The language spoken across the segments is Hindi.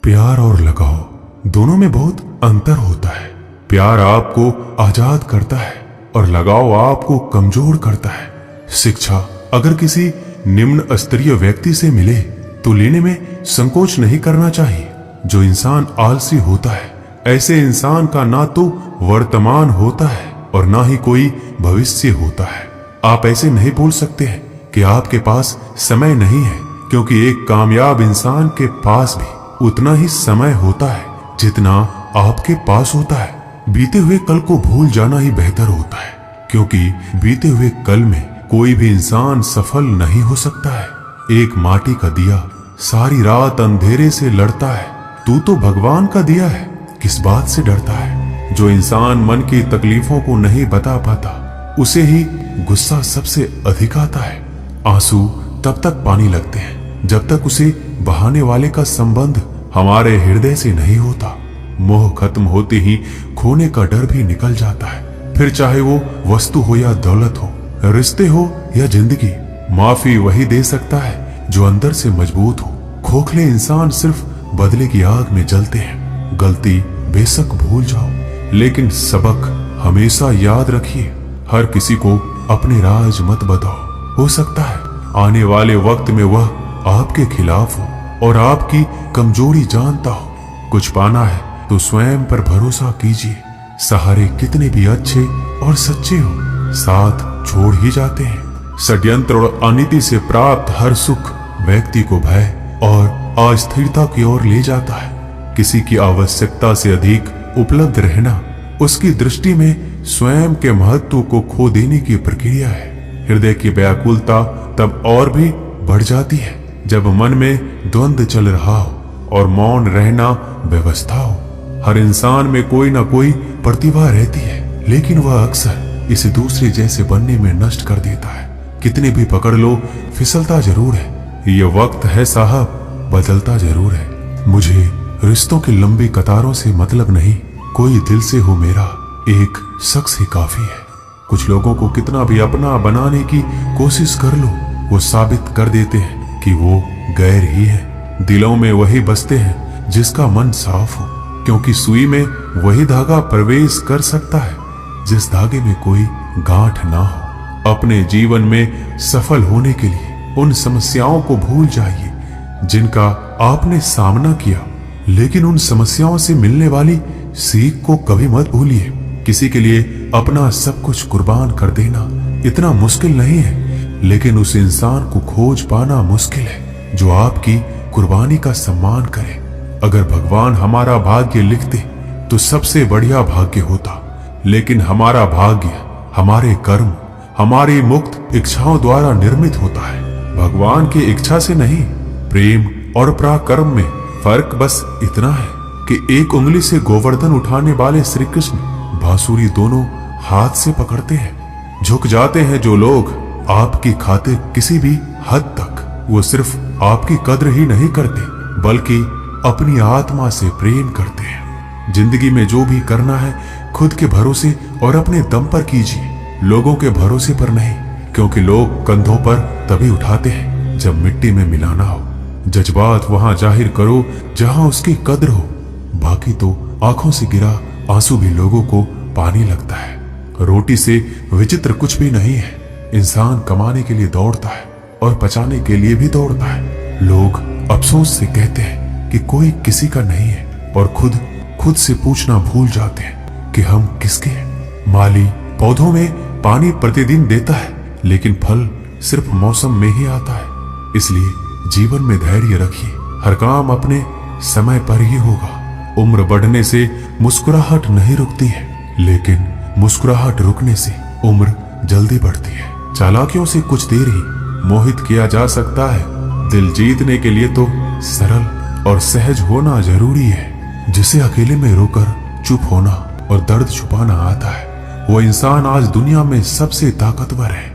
प्यार और लगाव दोनों में बहुत अंतर होता है। प्यार आपको आजाद करता है और लगाव आपको कमजोर करता है। शिक्षा अगर किसी निम्न स्तरीय व्यक्ति से मिले तो लेने में संकोच नहीं करना चाहिए। जो इंसान आलसी होता है, ऐसे इंसान का ना तो वर्तमान होता है और ना ही कोई भविष्य होता है। आप ऐसे नहीं बोल सकते हैं कि आपके पास समय नहीं है, क्योंकि एक कामयाब इंसान के पास भी उतना ही समय होता है जितना आपके पास होता है। बीते हुए कल को भूल जाना ही बेहतर होता है, क्योंकि बीते हुए कल में कोई भी इंसान सफल नहीं हो सकता है। एक माटी का दिया सारी रात अंधेरे से लड़ता है, तू तो भगवान का दिया है, किस बात से डरता है। जो इंसान मन की तकलीफों को नहीं बता पाता, उसे ही गुस्सा सबसे अधिक आता है। आंसू तब तक पानी लगते हैं जब तक उसे बहाने वाले का संबंध हमारे हृदय से नहीं होता। मोह खत्म होते ही खोने का डर भी निकल जाता है। फिर चाहे वो वस्तु हो या दौलत हो, रिश्ते हो या जिंदगी, माफी वही दे सकता है जो अंदर से मजबूत हो। खोखले इंसान सिर्फ बदले की आग में जलते हैं। गलती बेशक भूल जाओ, लेकिन सबक हमेशा याद रखिए। हर किसी को अपने राज मत बताओ। हो सकता है आने वाले वक्त में वह आपके खिलाफ हो और आपकी कमजोरी जानता हो। कुछ पाना है तो स्वयं पर भरोसा कीजिए। सहारे कितने भी अच्छे और सच्चे हो, साथ छोड़ ही जाते हैं। षड्यंत्र और अनीति से प्राप्त हर सुख व्यक्ति को भय और अस्थिरता की ओर ले जाता है। किसी की आवश्यकता से अधिक उपलब्ध रहना उसकी दृष्टि में स्वयं के महत्व को खो देने की प्रक्रिया है। हृदय की व्याकुलता तब और भी बढ़ जाती है जब मन में द्वंद्व चल रहा हो और मौन रहना व्यवस्था हो। हर इंसान में कोई ना कोई प्रतिभा रहती है, लेकिन वह अक्सर इसे दूसरे जैसे बनने में नष्ट कर देता है। कितने भी पकड़ लो, फिसलता जरूर है। ये वक्त है साहब, बदलता जरूर है। मुझे रिश्तों की लंबी कतारों से मतलब नहीं, कोई दिल से हो मेरा एक शख्स ही काफी है। कुछ लोगों को कितना भी अपना बनाने की कोशिश कर लो, वो साबित कर देते हैं कि वो गैर ही है। दिलों में वही बसते हैं जिसका मन साफ हो, क्योंकि सुई में वही धागा प्रवेश कर सकता है जिस धागे में कोई गांठ ना हो। अपने जीवन में सफल होने के लिए उन समस्याओं को भूल जाइए जिनका आपने सामना किया, लेकिन उन समस्याओं से मिलने वाली सीख को कभी मत भूलिए। किसी के लिए अपना सब कुछ कुर्बान कर देना इतना मुश्किल नहीं है, लेकिन उस इंसान को खोज पाना मुश्किल है जो आपकी कुर्बानी का सम्मान करे। अगर भगवान हमारा भाग्य लिखते तो सबसे बढ़िया भाग्य होता, लेकिन हमारा भाग्य हमारे कर्म, हमारी मुक्त इच्छाओं द्वारा निर्मित होता है, भगवान की इच्छा से नहीं। प्रेम और पराक्रम में फर्क बस इतना है कि एक उंगली से गोवर्धन उठाने वाले श्री कृष्ण बांसुरी दोनों हाथ से पकड़ते हैं। झुक जाते हैं जो लोग आपकी खातिर किसी भी हद तक, वो सिर्फ आपकी कद्र ही नहीं करते बल्कि अपनी आत्मा से प्रेम करते हैं। जिंदगी में जो भी करना है खुद के भरोसे और अपने दम पर कीजिए, लोगों के भरोसे पर नहीं, क्योंकि लोग कंधों पर तभी उठाते हैं जब मिट्टी में मिलाना हो। जज्बात वहां जाहिर करो जहां उसकी कद्र हो, बाकी तो आंखों से गिरा आंसू भी लोगों को पानी लगता है। रोटी से विचित्र कुछ भी नहीं है। इंसान कमाने के लिए दौड़ता है और बचाने के लिए भी दौड़ता है। लोग अफसोस से कहते हैं कि कोई किसी का नहीं है और खुद से पूछना भूल जाते हैं कि हम किसके हैं। माली पौधों में पानी प्रतिदिन देता है, लेकिन फल सिर्फ मौसम में ही आता है। इसलिए जीवन में धैर्य रखिए, हर काम अपने समय पर ही होगा। उम्र बढ़ने से मुस्कुराहट नहीं रुकती है, लेकिन मुस्कुराहट रुकने से उम्र जल्दी बढ़ती है। चालाकियों से कुछ देर ही मोहित किया जा सकता है। दिल जीतने के लिए तो सरल और सहज होना जरूरी है। जिसे अकेले में रोकर चुप होना और दर्द छुपाना आता है, वो इंसान आज दुनिया में सबसे ताकतवर है।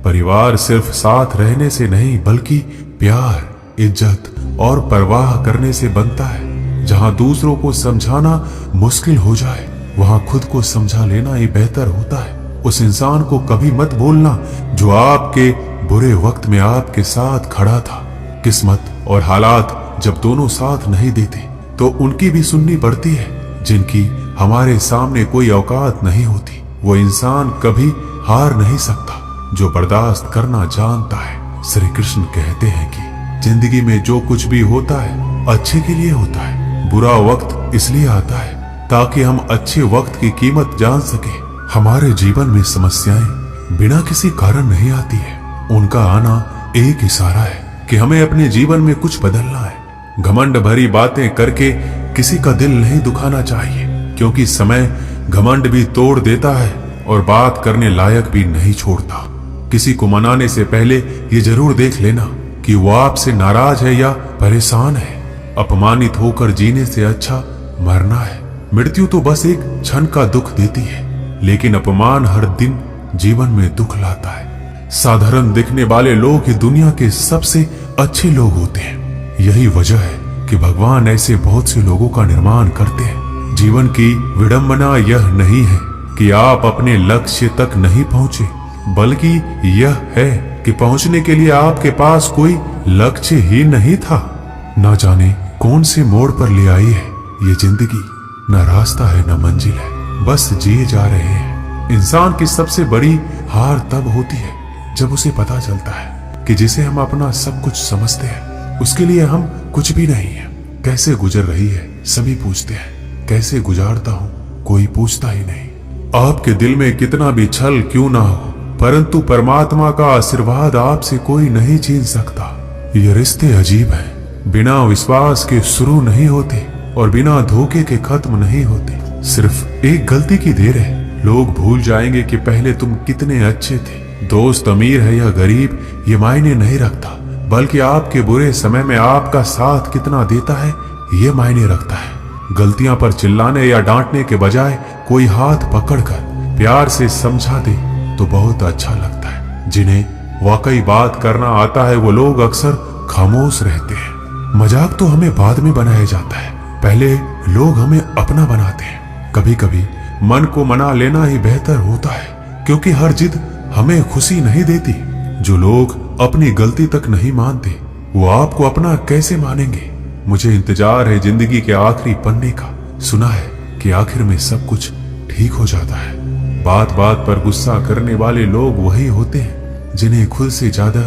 परिवार सिर्फ साथ रहने से नहीं, बल्कि प्यार, इज्जत और परवाह करने से बनता है। जहां दूसरों को समझाना मुश्किल हो जाए, वहां खुद को समझा लेना ही बेहतर होता है। उस इंसान को कभी मत बोलना जो आपके बुरे वक्त में आपके साथ खड़ा था। किस्मत और हालात जब दोनों साथ नहीं देते, तो उनकी भी सुननी पड़ती है। जिनकी हमारे सामने कोई औकात नहीं होती, वो इंसान कभी हार नहीं सकता जो बर्दाश्त करना जानता है। श्री कृष्ण कहते हैं कि जिंदगी में जो कुछ भी होता है अच्छे के लिए होता है। बुरा वक्त इसलिए आता है ताकि हम अच्छे वक्त की कीमत जान सके। हमारे जीवन में समस्याएं बिना किसी कारण नहीं आती है, उनका आना एक इशारा है कि हमें अपने जीवन में कुछ बदलना है। घमंड भरी बातें करके किसी का दिल नहीं दुखाना चाहिए, क्योंकि समय घमंड भी तोड़ देता है और बात करने लायक भी नहीं छोड़ता। किसी को मनाने से पहले ये जरूर देख लेना कि वो आपसे नाराज है या परेशान है। अपमानित होकर जीने से अच्छा मरना है। मृत्यु तो बस एक क्षण का दुख देती है, लेकिन अपमान हर दिन जीवन में दुख लाता है। साधारण दिखने वाले लोग ही दुनिया के सबसे अच्छे लोग होते हैं। यही वजह है कि भगवान ऐसे बहुत से लोगों का निर्माण करते हैं। जीवन की विडंबना यह नहीं है कि आप अपने लक्ष्य तक नहीं पहुंचे, बल्कि यह है कि पहुंचने के लिए आपके पास कोई लक्ष्य ही नहीं था। न जाने कौन से मोड़ पर ले आई है ये जिंदगी, न रास्ता है न मंजिल है, बस जिए जा रहे हैं। इंसान की सबसे बड़ी हार तब होती है जब उसे पता चलता है कि जिसे हम अपना सब कुछ समझते हैं उसके लिए हम कुछ भी नहीं है। कैसे गुजर रही है सभी पूछते हैं, कैसे गुजारता हूँ कोई पूछता ही नहीं। आपके दिल में कितना भी छल क्यों ना हो, परंतु परमात्मा का आशीर्वाद आपसे कोई नहीं छीन सकता। ये रिश्ते अजीब हैं, बिना विश्वास के शुरू नहीं होते और बिना धोखे के खत्म नहीं होते। सिर्फ एक गलती की देर है, लोग भूल जाएंगे कि पहले तुम कितने अच्छे थे। दोस्त अमीर है या गरीब ये मायने नहीं रखता, बल्कि आपके बुरे समय में आपका साथ कितना देता है ये मायने रखता है। गलतियां पर चिल्लाने या डांटने के बजाय कोई हाथ पकड़कर प्यार से समझा दे तो बहुत अच्छा लगता है। जिन्हें वाकई बात करना आता है वो लोग अक्सर खामोश रहते हैं। मजाक तो हमें बाद में बनाया जाता है, पहले लोग हमें अपना बनाते हैं। कभी कभी मन को मना लेना ही बेहतर होता है, क्योंकि हर जिद हमें खुशी नहीं देती। जो लोग अपनी गलती तक नहीं मानते वो आपको अपना कैसे मानेंगे। मुझे इंतजार है जिंदगी के आखिरी पन्ने का। सुना है कि आखिर में सब कुछ ठीक हो जाता है। बात बात पर गुस्सा करने वाले लोग वही होते हैं जिन्हें खुद से ज्यादा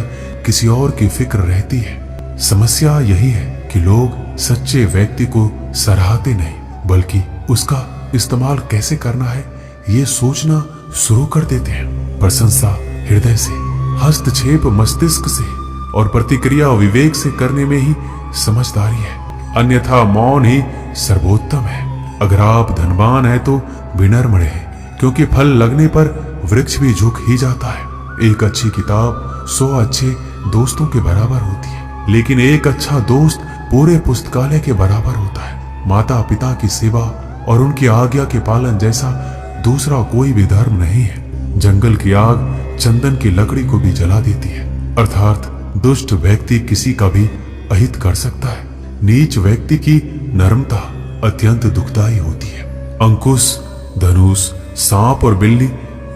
किसी और की फिक्र रहती है। समस्या यही है कि लोग सच्चे व्यक्ति को सराहते नहीं, बल्कि उसका इस्तेमाल कैसे करना है ये सोचना शुरू कर देते हैं। प्रशंसा हृदय से, हस्तक्षेप मस्तिष्क से और प्रतिक्रिया विवेक से करने में ही समझदारी है, अन्यथा मौन ही सर्वोत्तम है। अगर आप धनवान हैं तो विनम्र रहें, क्योंकि फल लगने पर वृक्ष भी झुक ही जाता है। एक अच्छी किताब 100 अच्छे दोस्तों के बराबर होती है, लेकिन एक अच्छा दोस्त पूरे पुस्तकालय के बराबर होता है। माता पिता की सेवा और उनकी आज्ञा के पालन जैसा दूसरा कोई भी धर्म नहीं है। जंगल की आग चंदन की लकड़ी को भी जला देती है, अर्थात दुष्ट व्यक्ति किसी का भी अहित कर सकता है। नीच व्यक्ति की नम्रता अत्यंत दुखदायी होती है। अंकुश, धनुष, सांप और बिल्ली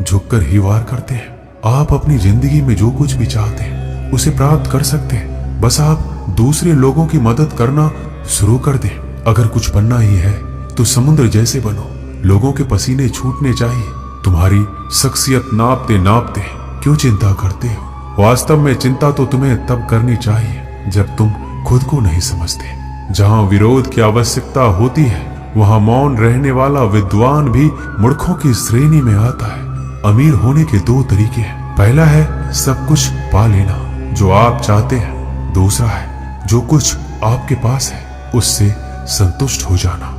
झुककर ही वार करते हैं। आप अपनी जिंदगी में जो कुछ भी चाहते हैं उसे प्राप्त कर सकते हैं, बस आप दूसरे लोगों की मदद करना शुरू कर दें। अगर कुछ बनना ही है तो समुद्र जैसे बनो, लोगों के पसीने छूटने चाहिए। तुम्हारी शख्सियत नापते नापते क्यों चिंता करते हो। वास्तव में चिंता तो तुम्हें तब करनी चाहिए जब तुम खुद को नहीं समझते। जहां विरोध की आवश्यकता होती है वहां मौन रहने वाला विद्वान भी मूर्खों की श्रेणी में आता है। अमीर होने के 2 तरीके हैं। पहला है सब कुछ पा लेना जो आप चाहते हैं, दूसरा है जो कुछ आपके पास है उससे संतुष्ट हो जाना।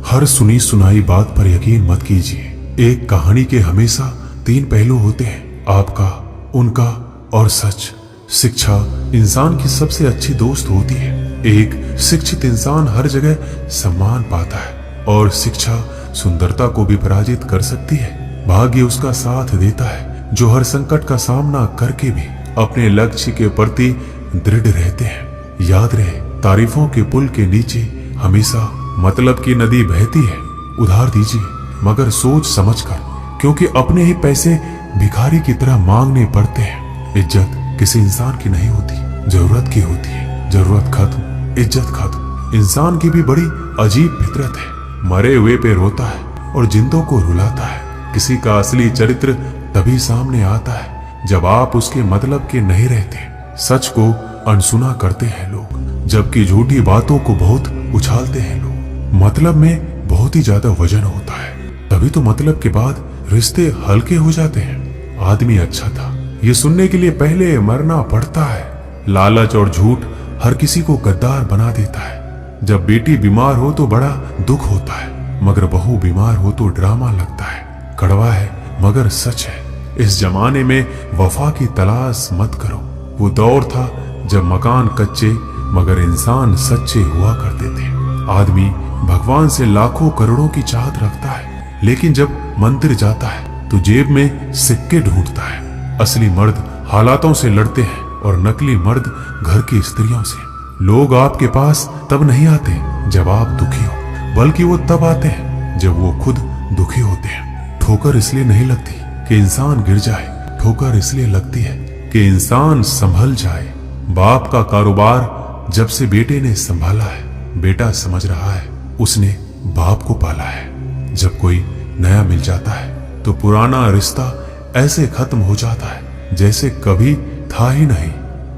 हर सुनी सुनाई बात पर यकीन मत कीजिए। एक कहानी के हमेशा 3 पहलू होते हैं, आपका, उनका और सच। शिक्षा इंसान की सबसे अच्छी दोस्त होती है। एक शिक्षित इंसान हर जगह सम्मान पाता है और शिक्षा सुंदरता को भी पराजित कर सकती है। भाग्य उसका साथ देता है जो हर संकट का सामना करके भी अपने लक्ष्य के प्रति दृढ़ रहते हैं। याद रहे, तारीफों के पुल के नीचे हमेशा मतलब की नदी बहती है। उधार दीजिए मगर सोच समझकर, क्योंकि अपने ही पैसे भिखारी की तरह मांगने पड़ते हैं। इज्जत किसी इंसान की नहीं होती, जरूरत की होती है। जरूरत खत्म, इज्जत खत्म। इंसान की भी बड़ी अजीब फितरत है। मरे हुए पे रोता है और जिंदों को रुलाता है। किसी का असली चरित्र तभी सामने आता है जब आप उसके मतलब के नहीं रहते। सच को अनसुना करते हैं लोग, जबकि झूठी बातों को बहुत उछालते हैं लोग। मतलब में बहुत ही ज्यादा वजन होता है, तभी तो मतलब के बाद रिश्ते हल्के हो जाते हैं। आदमी अच्छा था, ये सुनने के लिए पहले मरना पड़ता है। लालच और झूठ हर किसी को गद्दार बना देता है। जब बेटी बीमार हो तो बड़ा दुख होता है, मगर बहू बीमार हो तो ड्रामा लगता है। कड़वा है मगर सच है। इस जमाने में वफा की तलाश मत करो। वो दौर था जब मकान कच्चे मगर इंसान सच्चे हुआ करते थे। आदमी भगवान से लाखों करोड़ों की चाहत रखता है, लेकिन जब मंदिर जाता है तो जेब में सिक्के ढूंढता है। असली मर्द हालातों से लड़ते हैं और नकली मर्द घर की स्त्रियों से। लोग आपके पास तब नहीं आते जब आप दुखी हो, बल्कि वो तब आते हैं जब वो खुद दुखी होते हैं। ठोकर इसलिए नहीं लगती कि इंसान गिर जाए, ठोकर इसलिए लगती है कि इंसान संभल जाए। बाप का कारोबार जब से बेटे ने संभाला है, बेटा समझ रहा है उसने बाप को पाला है। जब कोई नया मिल जाता है तो पुराना रिश्ता ऐसे खत्म हो जाता है जैसे कभी था ही नहीं।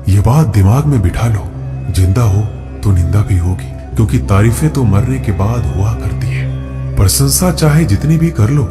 ये बात दिमाग में बिठा लो। जिंदा हो तो निंदा भी होगी, क्योंकि तारीफें तो मरने के बाद हुआ करती है। प्रशंसा चाहे जितनी भी कर लो,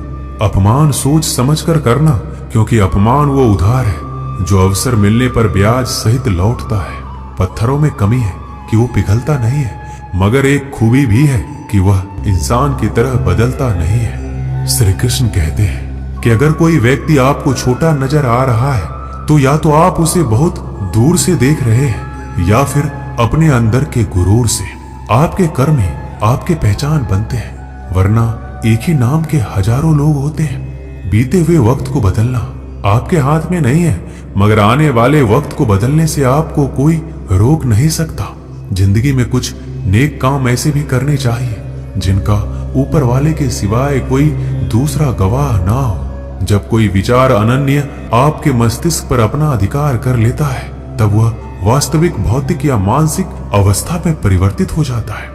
अपमान सोच समझकर करना, क्योंकि अपमान वो उधार है जो अवसर मिलने पर ब्याज सहित लौटता है। पत्थरों में कमी है कि वो पिघलता नहीं है, मगर एक खूबी भी है कि वह इंसान की तरह बदलता नहीं है। श्री कृष्ण कहते हैं कि अगर कोई व्यक्ति आपको छोटा नजर आ रहा है तो या तो आप उसे बहुत दूर से देख रहे हैं या फिर अपने अंदर के गुरूर से। आपके कर्म ही आपके पहचान बनते हैं, वरना एक ही नाम के हजारों लोग होते हैं। बीते हुए वक्त को बदलना आपके हाथ में नहीं है, मगर आने वाले वक्त को बदलने से आपको कोई रोक नहीं सकता। जिंदगी में कुछ नेक काम ऐसे भी करने चाहिए जिनका ऊपर वाले के सिवाय कोई दूसरा गवाह ना हो। जब कोई विचार अनन्य आपके मस्तिष्क पर अपना अधिकार कर लेता है, तब वह वास्तविक भौतिक या मानसिक अवस्था में परिवर्तित हो जाता है।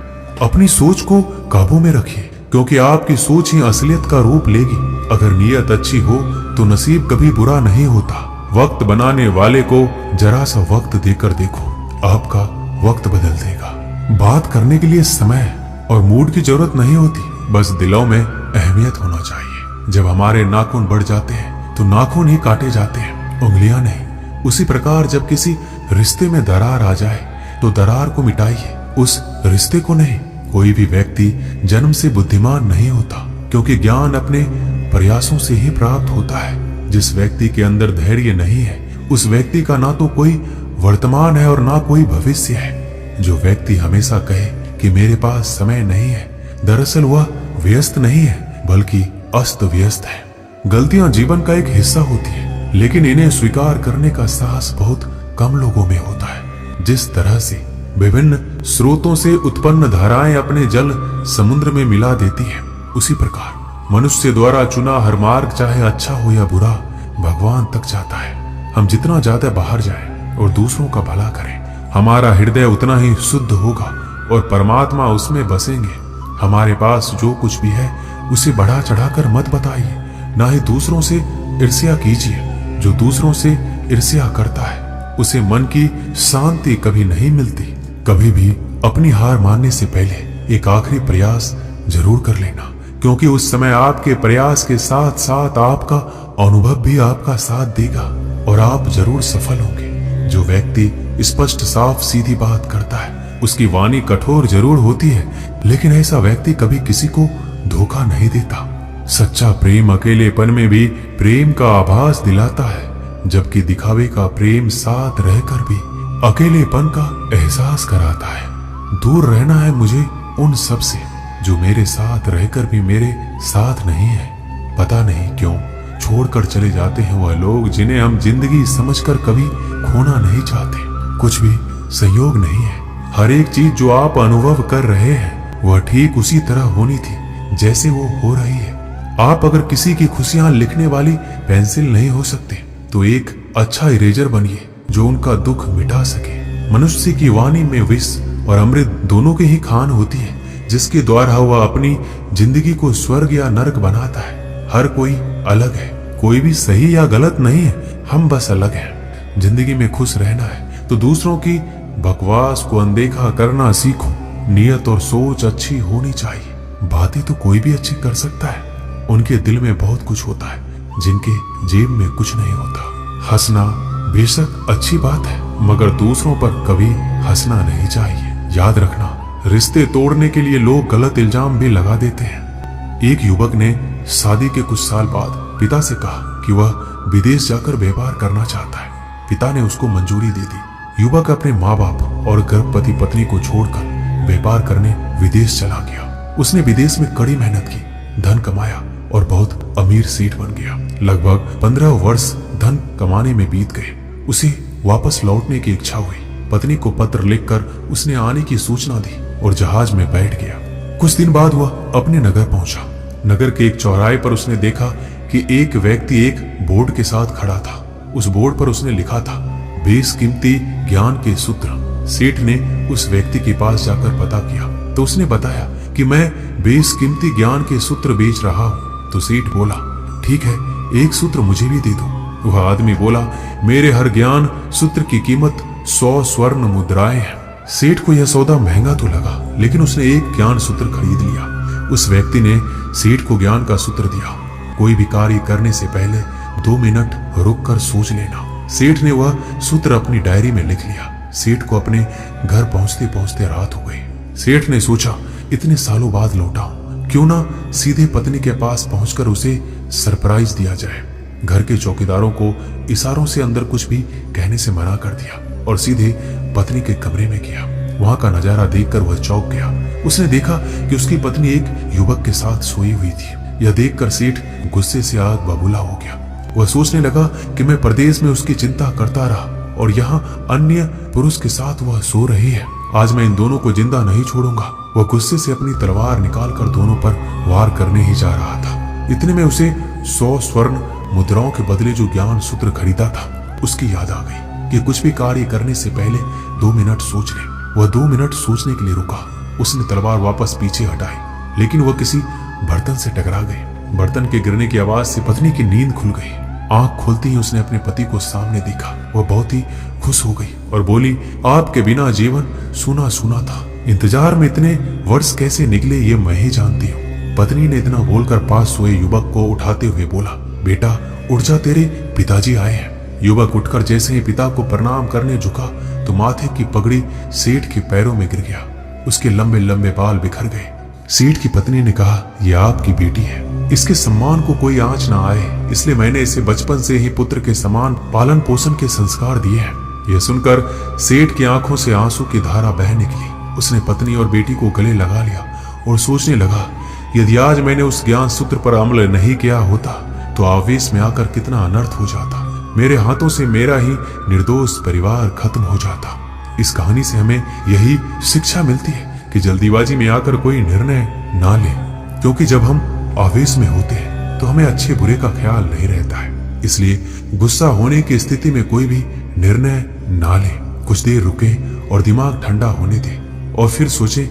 अपनी सोच को काबू में रखिए, क्योंकि आपकी सोच ही असलियत का रूप लेगी। अगर नीयत अच्छी हो तो नसीब कभी बुरा नहीं होता। वक्त बनाने वाले को जरा सा वक्त देकर देखो, आपका वक्त बदल देगा। बात करने के लिए समय और मूड की जरूरत नहीं होती, बस दिलों में अहमियत होना चाहिए। जब हमारे नाखून बढ़ जाते हैं तो नाखून ही काटे जाते हैं, उंगलियां नहीं। उसी प्रकार जब किसी रिश्ते में दरार आ जाए तो दरार को मिटाइए, उस रिश्ते को नहीं। कोई भी व्यक्ति जन्म से बुद्धिमान नहीं होता, क्योंकि ज्ञान अपने प्रयासों से ही प्राप्त होता है। जिस व्यक्ति के अंदर धैर्य नहीं है, उस व्यक्ति का ना तो कोई वर्तमान है और ना कोई भविष्य है। जो व्यक्ति हमेशा कहे कि मेरे पास समय नहीं है, दरअसल वह व्यस्त नहीं है बल्कि अस्त व्यस्त है। गलतियां जीवन का एक हिस्सा होती है, लेकिन इन्हें स्वीकार करने का साहस बहुत कम लोगों में होता है। जिस तरह से विभिन्न स्रोतों से उत्पन्न धाराएं अपने जल समुद्र में मिला देती हैं, उसी प्रकार मनुष्य द्वारा चुना हर मार्ग, चाहे अच्छा हो या बुरा, भगवान तक जाता है। हम जितना ज्यादा बाहर जाएं और दूसरों का भला करें, हमारा हृदय उतना ही शुद्ध होगा और परमात्मा उसमें बसेंगे। हमारे पास जो कुछ भी है उसे बढ़ा चढ़ाकर मत बताइए, ना ही दूसरों से ईर्ष्या कीजिए। जो दूसरों से ईर्ष्या करता है उसे मन की शांति कभी नहीं मिलती। कभी भी अपनी हार मानने से पहले एक आखिरी प्रयास जरूर कर लेना, क्योंकि उस समय आपके प्रयास के साथ साथ आपका अनुभव भी आपका साथ देगा और आप जरूर सफल होंगे। जो व्यक्ति स्पष्ट साफ सीधी बात करता है उसकी वाणी कठोर जरूर होती है, लेकिन ऐसा व्यक्ति कभी किसी को धोखा नहीं देता। सच्चा प्रेम अकेलेपन में भी प्रेम का आभास दिलाता है, जबकि दिखावे का प्रेम साथ रहकर भी अकेलेपन का एहसास कराता है। दूर रहना है मुझे उन सब से जो मेरे साथ रहकर भी मेरे साथ नहीं है। पता नहीं क्यों छोड़कर चले जाते हैं वह लोग जिन्हें हम जिंदगी समझकर कभी खोना नहीं चाहते। कुछ भी संयोग नहीं है। हर एक चीज जो आप अनुभव कर रहे हैं वह ठीक उसी तरह होनी थी जैसे वो हो रही है। आप अगर किसी की खुशियां लिखने वाली पेंसिल नहीं हो सकते तो एक अच्छा इरेजर बनिए जो उनका दुख मिटा सके। मनुष्य की वाणी में विष और अमृत दोनों के ही खान होती है, जिसके द्वारा वह अपनी जिंदगी को स्वर्ग या नरक बनाता है। हर कोई अलग है, कोई भी सही या गलत नहीं है, हम बस अलग हैं। जिंदगी में खुश रहना है तो दूसरों की बकवास को अनदेखा करना सीखो। नियत और सोच अच्छी होनी चाहिए। बातें तो कोई भी अच्छी कर सकता है, उनके दिल में बहुत कुछ होता है जिनके जेब में कुछ नहीं होता। हंसना बेशक अच्छी बात है, मगर दूसरों पर कभी हंसना नहीं चाहिए। याद रखना, रिश्ते तोड़ने के लिए लोग गलत इल्जाम भी लगा देते हैं। एक युवक ने शादी के कुछ साल बाद पिता से कहा कि वह विदेश जाकर व्यापार करना चाहता है। पिता ने उसको मंजूरी दे दी। युवक अपने माँ बाप और गर्भवती पत्नी को छोड़कर व्यापार करने विदेश चला गया। उसने विदेश में कड़ी मेहनत की, धन कमाया और बहुत अमीर सेठ बन गया। लगभग 15 वर्ष धन कमाने में बीत गए। उसे वापस लौटने की इच्छा हुई। पत्नी को पत्र लिखकर उसने आने की सूचना दी और जहाज में बैठ गया। कुछ दिन बाद वह अपने नगर पहुंचा। नगर के एक चौराहे पर उसने देखा कि एक व्यक्ति एक बोर्ड के साथ खड़ा था। उस बोर्ड पर उसने लिखा था, बेशकीमती ज्ञान के सूत्र। सेठ ने उस व्यक्ति के पास जाकर पता किया तो उसने बताया कि मैं बेशकीमती ज्ञान के सूत्र बेच रहा हूँ। तो सेठ बोला, ठीक है, एक सूत्र मुझे भी दे दो। वह आदमी बोला, मेरे हर ज्ञान सूत्र की कीमत 100 स्वर्ण मुद्राएं हैं। सेठ को यह सौदा महंगा तो लगा, लेकिन उसने एक ज्ञान सूत्र खरीद लिया। उस व्यक्ति ने सेठ को ज्ञान का सूत्र दिया, कोई भी कार्य करने से पहले 2 मिनट रुककर सोच लेना। सेठ ने वह सूत्र अपनी डायरी में लिख लिया। सेठ को अपने घर पहुंचते पहुंचते रात हो गई। सेठ ने सोचा, इतने सालों बाद लौटा हूं, क्यों ना सीधे पत्नी के पास पहुंचकर उसे सरप्राइज दिया जाए। घर के चौकीदारों को इशारों से अंदर कुछ भी कहने से मना कर दिया और सीधे पत्नी के कमरे में गया। वहां का नजारा देखकर वह चौंक गया। उसने देखा कि उसकी पत्नी एक युवक के साथ सोई हुई थी। यह देखकर सेठ गुस्से से आग बबूला हो गया। वह सोचने लगा कि मैं परदेश में उसकी चिंता करता रहा और यहाँ अन्य पुरुष के साथ वह सो रही है। आज मैं इन दोनों को जिंदा नहीं छोड़ूंगा। वह गुस्से से अपनी तलवार निकालकर दोनों पर वार करने ही जा रहा था। इतने में उसे 100 स्वर्ण मुद्राओं के बदले जो ज्ञान सूत्र खरीदा था उसकी याद आ गई कि कुछ भी कार्य करने से पहले 2 मिनट सोच ले। वह 2 मिनट सोचने के लिए रुका। उसने तलवार वापस पीछे हटाई, लेकिन वह किसी बर्तन से टकरा गई। बर्तन के गिरने की आवाज से पत्नी की नींद खुल गई। आंख खुलती ही उसने अपने पति को सामने देखा। वह बहुत ही खुश हो गई और बोली, आपके बिना जीवन सूना सूना था। इंतजार में इतने वर्ष कैसे निकले ये मैं ही जानती हूँ। पत्नी ने इतना बोलकर पास सोए युवक को उठाते हुए बोला, बेटा उठ जा, तेरे पिताजी आए हैं। युवक उठकर जैसे ही पिता को प्रणाम करने झुका तो माथे की पगड़ी सेठ के पैरों में गिर गया। उसके लंबे लंबे बाल बिखर गए। सेठ की पत्नी ने कहा, यह आपकी बेटी है, इसके सम्मान को कोई आंच ना आए, इसलिए मैंने इसे बचपन से ही पुत्र के समान पालन पोषण के संस्कार दिए हैं। यह सुनकर सेठ की आंखों से आंसू की धारा बह निकली। उसने पत्नी और बेटी को गले लगा लिया और सोचने लगा, यदि आज मैंने उस ज्ञान सूत्र पर अमल नहीं किया होता तो आवेश में आकर कितना अनर्थ हो जाता। मेरे हाथों से मेरा ही निर्दोष परिवार खत्म हो जाता। इस कहानी से हमें यही शिक्षा मिलती है कि जल्दीबाजी में आकर कोई निर्णय ना ले, क्योंकि जब हम आवेश में होते हैं तो हमें अच्छे बुरे का ख्याल नहीं रहता है। इसलिए गुस्सा होने की स्थिति में कोई भी निर्णय ना ले। कुछ देर रुके और दिमाग ठंडा होने दे और फिर सोचे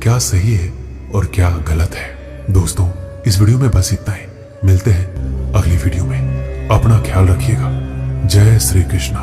क्या सही है और क्या गलत है। दोस्तों, इस वीडियो में बस इतना ही। मिलते हैं अगली वीडियो में। अपना ख्याल रखिएगा। जय श्री कृष्णा।